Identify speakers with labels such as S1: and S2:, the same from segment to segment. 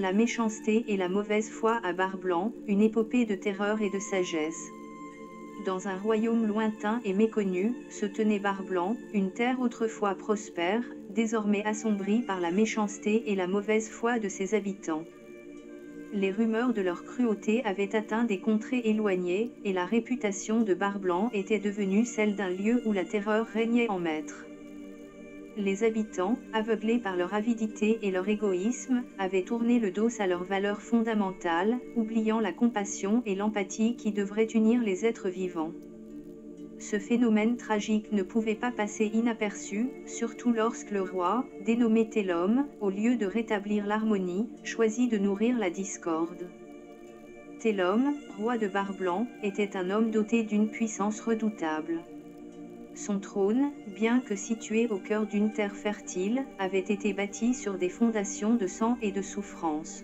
S1: La méchanceté et la mauvaise foi à Bar-Blanc, une épopée de terreur et de sagesse. Dans un royaume lointain et méconnu, se tenait Bar-Blanc, une terre autrefois prospère, désormais assombrie par la méchanceté et la mauvaise foi de ses habitants. Les rumeurs de leur cruauté avaient atteint des contrées éloignées, et la réputation de Bar-Blanc était devenue celle d'un lieu où la terreur régnait en maître. Les habitants, aveuglés par leur avidité et leur égoïsme, avaient tourné le dos à leurs valeurs fondamentales, oubliant la compassion et l'empathie qui devraient unir les êtres vivants. Ce phénomène tragique ne pouvait pas passer inaperçu, surtout lorsque le roi, dénommé Télôme, au lieu de rétablir l'harmonie, choisit de nourrir la discorde. Télôme, roi de Bar-Blanc, était un homme doté d'une puissance redoutable. Son trône, bien que situé au cœur d'une terre fertile, avait été bâti sur des fondations de sang et de souffrance.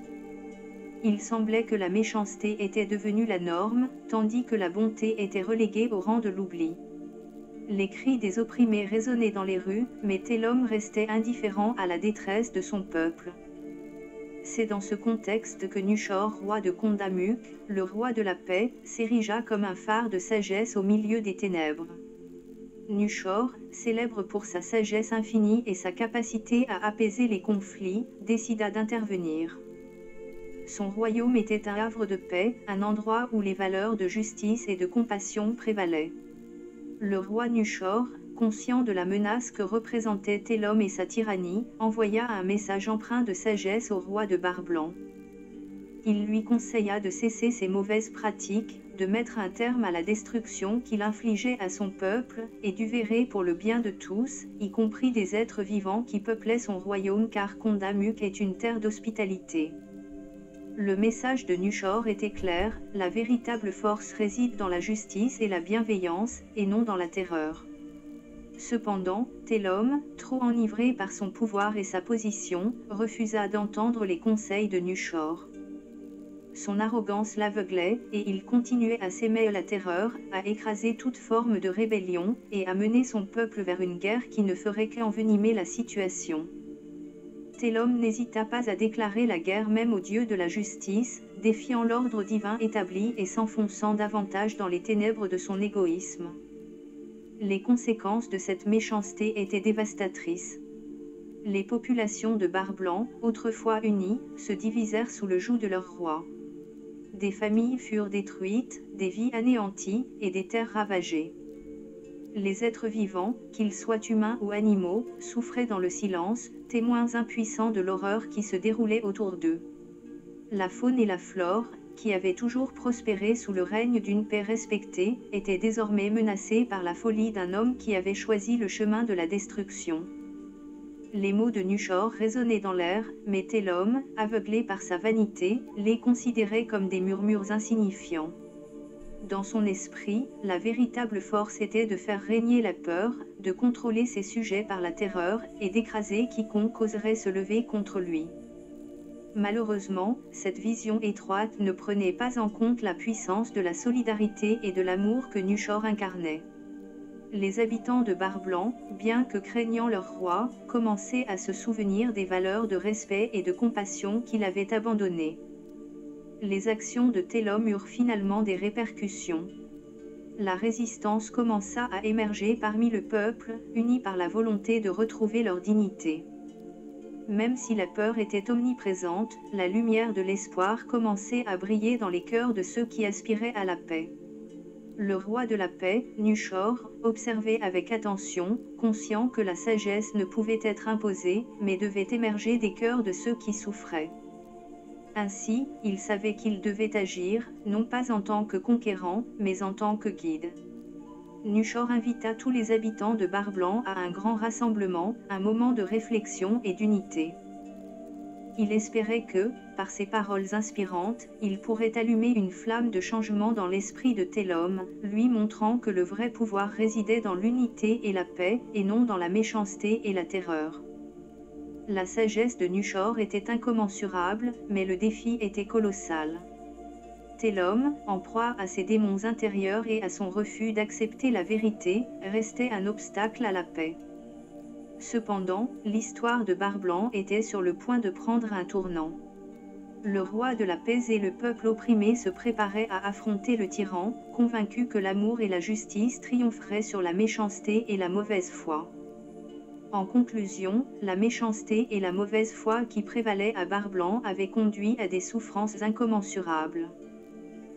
S1: Il semblait que la méchanceté était devenue la norme, tandis que la bonté était reléguée au rang de l'oubli. Les cris des opprimés résonnaient dans les rues, mais Télôme restait indifférent à la détresse de son peuple. C'est dans ce contexte que Nuchor, roi de Condamuk, le roi de la paix, s'érigea comme un phare de sagesse au milieu des ténèbres. Nuchor, célèbre pour sa sagesse infinie et sa capacité à apaiser les conflits, décida d'intervenir. Son royaume était un havre de paix, un endroit où les valeurs de justice et de compassion prévalaient. Le roi Nuchor, conscient de la menace que représentaient Télôme et sa tyrannie, envoya un message empreint de sagesse au roi de Bar-Blanc. Il lui conseilla de cesser ses mauvaises pratiques, de mettre un terme à la destruction qu'il infligeait à son peuple, et d'œuvrer pour le bien de tous, y compris des êtres vivants qui peuplaient son royaume, car Condamuk est une terre d'hospitalité. Le message de Nuchor était clair, la véritable force réside dans la justice et la bienveillance, et non dans la terreur. Cependant, Télôme, trop enivré par son pouvoir et sa position, refusa d'entendre les conseils de Nuchor. Son arrogance l'aveuglait, et il continuait à s'aimer la terreur, à écraser toute forme de rébellion, et à mener son peuple vers une guerre qui ne ferait qu'envenimer la situation. Télôme n'hésita pas à déclarer la guerre même au dieu de la justice, défiant l'ordre divin établi et s'enfonçant davantage dans les ténèbres de son égoïsme. Les conséquences de cette méchanceté étaient dévastatrices. Les populations de Bar-Blanc, autrefois unies, se divisèrent sous le joug de leur roi. Des familles furent détruites, des vies anéanties, et des terres ravagées. Les êtres vivants, qu'ils soient humains ou animaux, souffraient dans le silence, témoins impuissants de l'horreur qui se déroulait autour d'eux. La faune et la flore, qui avaient toujours prospéré sous le règne d'une paix respectée, étaient désormais menacées par la folie d'un homme qui avait choisi le chemin de la destruction. Les mots de Nuchor résonnaient dans l'air, mais Télôme, aveuglé par sa vanité, les considérait comme des murmures insignifiants. Dans son esprit, la véritable force était de faire régner la peur, de contrôler ses sujets par la terreur, et d'écraser quiconque oserait se lever contre lui. Malheureusement, cette vision étroite ne prenait pas en compte la puissance de la solidarité et de l'amour que Nuchor incarnait. Les habitants de Bar-Blanc, bien que craignant leur roi, commençaient à se souvenir des valeurs de respect et de compassion qu'il avait abandonnées. Les actions de Télôme eurent finalement des répercussions. La résistance commença à émerger parmi le peuple, uni par la volonté de retrouver leur dignité. Même si la peur était omniprésente, la lumière de l'espoir commençait à briller dans les cœurs de ceux qui aspiraient à la paix. Le roi de la paix, Nuchor, observait avec attention, conscient que la sagesse ne pouvait être imposée, mais devait émerger des cœurs de ceux qui souffraient. Ainsi, il savait qu'il devait agir, non pas en tant que conquérant, mais en tant que guide. Nuchor invita tous les habitants de Bar-Blanc à un grand rassemblement, un moment de réflexion et d'unité. Il espérait que, par ses paroles inspirantes, il pourrait allumer une flamme de changement dans l'esprit de Télôme, lui montrant que le vrai pouvoir résidait dans l'unité et la paix, et non dans la méchanceté et la terreur. La sagesse de Nuchor était incommensurable, mais le défi était colossal. Télôme, en proie à ses démons intérieurs et à son refus d'accepter la vérité, restait un obstacle à la paix. Cependant, l'histoire de Bar-Blanc était sur le point de prendre un tournant. le roi de la paix et le peuple opprimé se préparaient à affronter le tyran, convaincus que l'amour et la justice triompheraient sur la méchanceté et la mauvaise foi. En conclusion, la méchanceté et la mauvaise foi qui prévalaient à Bar-Blanc avaient conduit à des souffrances incommensurables.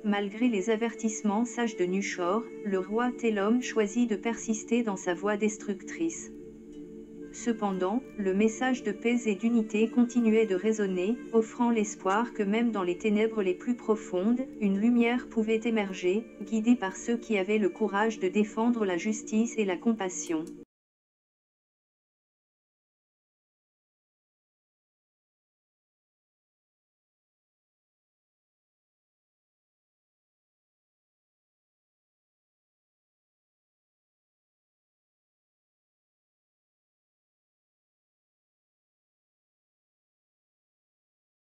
S1: Malgré les avertissements sages de Nuchor, le roi Télom choisit de persister dans sa voie destructrice. Cependant, le message de paix et d'unité continuait de résonner, offrant l'espoir que même dans les ténèbres les plus profondes, une lumière pouvait émerger, guidée par ceux qui avaient le courage de défendre la justice et la compassion.